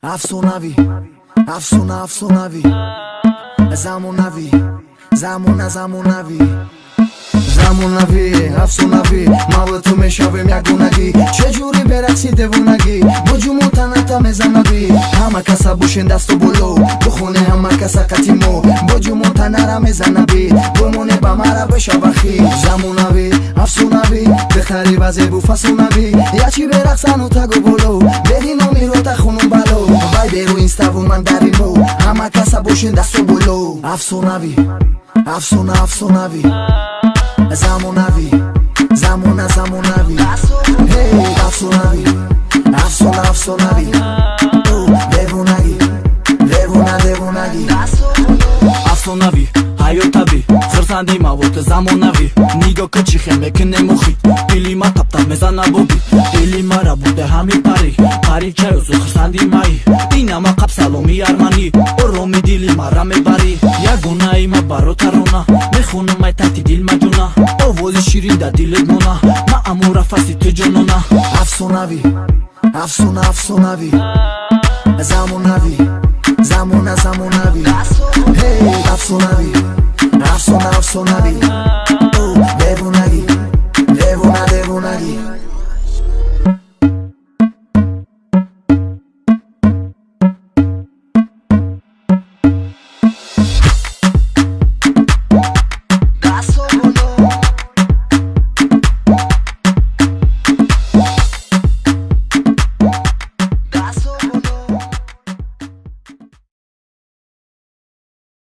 Afsonavi, afsonavi Zamonavi, zamonavi Zamonavi, afsonavi Mavă tu meșave mi-agunagi Ce juri beraxi de vunagi Bojumu tanata mezanavi Hama casa bushen dasto bolo Bukhune hama casa katimo Bojumu tanara mezanavi Bomone bamara beshabahi Zamonavi, afsonavi Bekhari vazebu fasonavi Yachi beraxanu tago bolo Berino mirota khunum balo Vai beru instavu mandarimo Hama casa bushen dasto bolo Afsonavi, afsonavi Zamonavi, zamonavi Hey, afsonavi Devunagi Afsonavi, hayotabi Xırsandi mavot zamonavi Nigo kıçıxe mekine muhi Dilima tapta mezana bobi Dilima rabude hami Pari çayosu xırsandi mai Dinama kapsalomi armani Oromi dilima rame bari Yaguna ima barotarona Mexunum ay tati dil majuna Ovozi şirin da dilet mona Ma amura fasi te jonona Afsonavi Zamonavi Hey, afsonavi